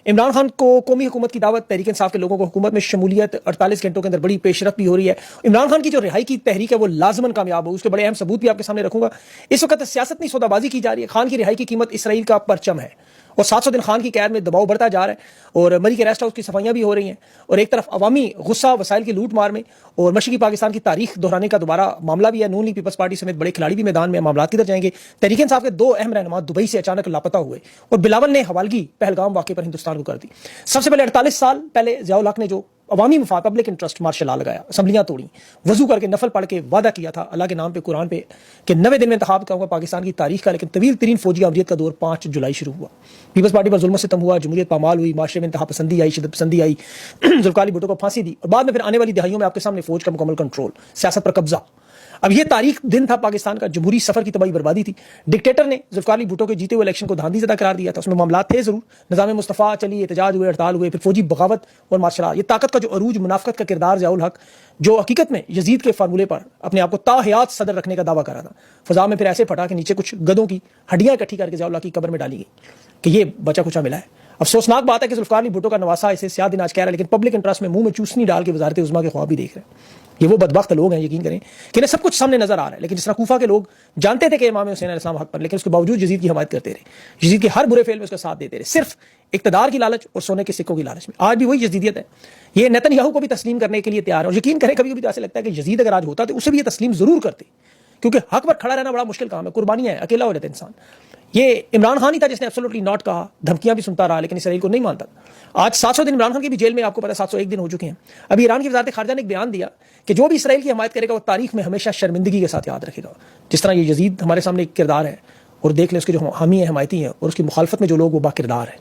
عمران خان کو قومی حکومت کی دعوت، تحریک انصاف کے لوگوں کو حکومت میں شمولیت، 48 گھنٹوں کے اندر بڑی پیش رفت بھی ہو رہی ہے. عمران خان کی جو رہائی کی تحریک ہے وہ لازماً کامیاب ہو، اس کے بڑے اہم ثبوت بھی آپ کے سامنے رکھوں گا. اس وقت سیاست میں سودا بازی کی جا رہی ہے. خان کی رہائی کی قیمت اسرائیل کا پرچم ہے اور 700 دن خان کی قید میں دباؤ بڑھتا جا رہا ہے اور مری کے ریسٹ ہاؤس کی صفائیاں بھی ہو رہی ہیں. اور ایک طرف عوامی غصہ وسائل کی لوٹ مار میں اور مشرقی پاکستان کی تاریخ دہرانے کا دوبارہ معاملہ بھی ہے. نون لیگ پیپلز پارٹی سمیت بڑے کھلاڑی بھی میدان میں، معاملات کدھر جائیں گے؟ تحریک انصاف کے 2 اہم رہنما دبئی سے اچانک لاپتہ ہوئے اور بلاول نے حوالگی پہلگام واقعے پر ہندوستان کو کر دی. سب سے پہلے 48 سال پہلے ضیاء الحق نے جو عوامی مفاد، پبلک انٹرسٹ مارشل لا لگایا، اسمبلیاں توڑیں، وضو کر کے نفل پڑھ کے وعدہ کیا تھا اللہ کے نام پہ، قرآن پہ، کہ 90 دن میں انتخاب کروں گا پاکستان کی تاریخ کا. لیکن طویل ترین فوجی عملیت کا دور 5 جولائی شروع ہوا. پیپلز پارٹی پر ظلم و ستم ہوا، جمہوریت پامال ہوئی، معاشرے میں انتہا پسندی آئی، شدت پسندی آئی، ذوالفقار علی بھٹو کو پھانسی دی اور بعد میں پھر آنے والی دہائیوں میں آپ کے سامنے فوج کا مکمل کنٹرول، سیاست پر قبضہ. اب یہ تاریخ دن تھا پاکستان کا، جمہوری سفر کی تباہی بربادی تھی. ڈکٹیٹر نے ذوالفقار علی بھٹو کے جیتے ہوئے الیکشن کو دھاندلی زدہ قرار دیا تھا. اس میں معاملات تھے ضرور، نظام مصطفیٰ چلی، احتجاج ہوئے، ہڑتال ہوئے، پھر فوجی بغاوت اور مارشل لا. یہ طاقت کا جو عروج، منافقت کا کردار ضیاء الحق، جو حقیقت میں یزید کے فارمولے پر اپنے آپ کو تا حیات صدر رکھنے کا دعویٰ کر رہا تھا، فضا میں پھر ایسے پھٹا کہ نیچے کچھ گدوں کی ہڈیاں اکٹھی کر کے ضیاء الحق کی قبر میں ڈالی گئی کہ یہ بچا کچا ملا ہے. افسوسناک بات ہے کہ ذوالفقار علی بھٹو کا نواسہ اسے سیاہ دن آج کہہ رہا ہے، لیکن پبلک انٹرسٹ میں منہ میں چوسنی ڈال کے وزارت عظمیٰ کے خواب بھی دیکھ رہے ہیں. یہ وہ بدبخت لوگ ہیں، یقین کریں کہ انہیں سب کچھ سامنے نظر آ رہا ہے. لیکن جس طرح کوفہ کے لوگ جانتے تھے کہ امام حسین علیہ السلام حق پر، لیکن اس کے باوجود یزید کی حمایت کرتے رہے، یزید کے ہر برے فعل میں اس کا ساتھ دیتے رہے، صرف اقتدار کی لالچ اور سونے کے سکوں کی لالچ میں. آج بھی وہی یزیدیت ہے. یہ نیتن یاہو کو بھی تسلیم کرنے کے لیے تیار ہے. اور یقین کریں کبھی کبھی تو ایسے لگتا ہے کہ یزید اگر آج ہوتا تو اسے بھی یہ تسلیم ضرور کرتے، کیونکہ حق پر کھڑا رہنا بڑا مشکل کام ہے، قربانیاں ہیں، اکیلا ہو جاتا ہے انسان. یہ عمران خان ہی تھا جس نے ایبسولوٹلی ناٹ کہا، دھمکیاں بھی سنتا رہا، لیکن اسرائیل کو نہیں مانتا. آج 700 دن عمران خان کی بھی جیل میں، آپ کو پتا ہے 701 دن ہو چکے ہیں. ابھی ایران کی وزارت خارجہ نے ایک بیان دیا کہ جو بھی اسرائیل کی حمایت کرے گا وہ تاریخ میں ہمیشہ شرمندگی کے ساتھ یاد رکھے گا. جس طرح یہ یزید ہمارے سامنے ایک کردار ہے، اور دیکھ لیں اس کے جو حامی ہیں، حمایتی ہیں، اور اس کی مخالفت میں جو لوگ وہ با کردار ہیں.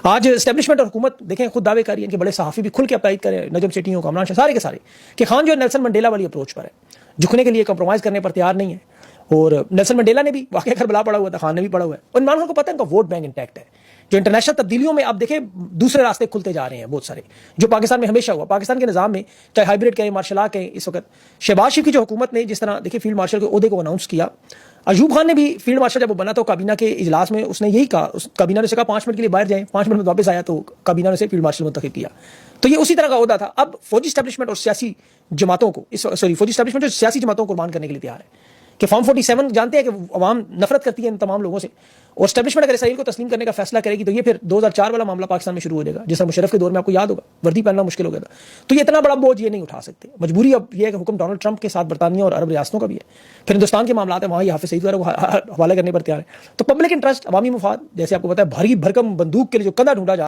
آج اسٹیبلشمنٹ اور حکومت دیکھیں خود دعوے کر رہی ہے، ان کے بڑے صحافی بھی کھل کے اپلائٹ کریں، نجم سیٹھی ہوں، کامران شاہ، سارے کے سارے، کہ خان جو ہے نیلسن منڈیلا والی اپروچ پر ہے، جھکنے کے لیے کمپرومائز کرنے پر تیار نہیں ہے. اور نیلسن منڈیلا نے بھی واقعہ کربلا پڑا ہوا تھا، خان نے بھی پڑا ہوا ہے. اور عمران خان کو پتہ ہے ان کا ووٹ بینک انٹیکٹ ہے. جو انٹرنیشنل تبدیلیوں میں آپ دیکھیں دوسرے راستے کھلتے جا رہے ہیں بہت سارے، جو پاکستان میں ہمیشہ ہوا. پاکستان کے نظام میں چاہے ہائیبریڈ کہیں، مارشل لا کہیں، اس وقت شہباز شریف کی جو حکومت نے جس طرح دیکھیں فیلڈ مارشل کے عہدے کو اناؤنس کیا، ایوب خان نے بھی فیلڈ مارشل جب وہ بنا تو کابینہ کے اجلاس میں اس نے یہی کہا، کابینہ نے سے کہا 5 منٹ کے لیے باہر جائیں، 5 منٹ میں واپس آیا تو کابینہ نے سے فیلڈ مارشل منتخب کیا. تو یہ اسی طرح کا عہدہ تھا. اب فوجی اسٹیبلشمنٹ اور سیاسی جماعتوں کو فوجی اسٹیبلشمنٹ جو سیاسی جماعتوں کو قربان کرنے کے لیے تیار ہے کہ فارم 47 جانتے ہیں کہ عوام نفرت کرتی ہے ان تمام لوگوں سے. اور اسٹیبلشمنٹ اگر اسرائیل کو تسلیم کرنے کا فیصلہ کرے گی تو یہ پھر 2004 والا معاملہ پاکستان میں شروع ہو جائے گا، جس طرح مشرف کے دور میں آپ کو یاد ہوگا وردی پہننا مشکل ہو گیا تھا. تو یہ اتنا بڑا بوجھ یہ نہیں اٹھا سکتے. مجبوری اب یہ ہے کہ حکم ڈونلڈ ٹرمپ کے ساتھ برطانیہ اور عرب ریاستوں کا بھی ہے. پھر ہندوستان کے معاملات ہیں، وہاں یہ حافظ سعید وغیرہ کو حوالے کرنے پر تیار ہے. تو پبلک انٹرسٹ، عوامی مفاد، جیسے آپ کو پتا ہے بھاری بھرکم بندوق کے لیے جو کندھا ڈھونڈا جا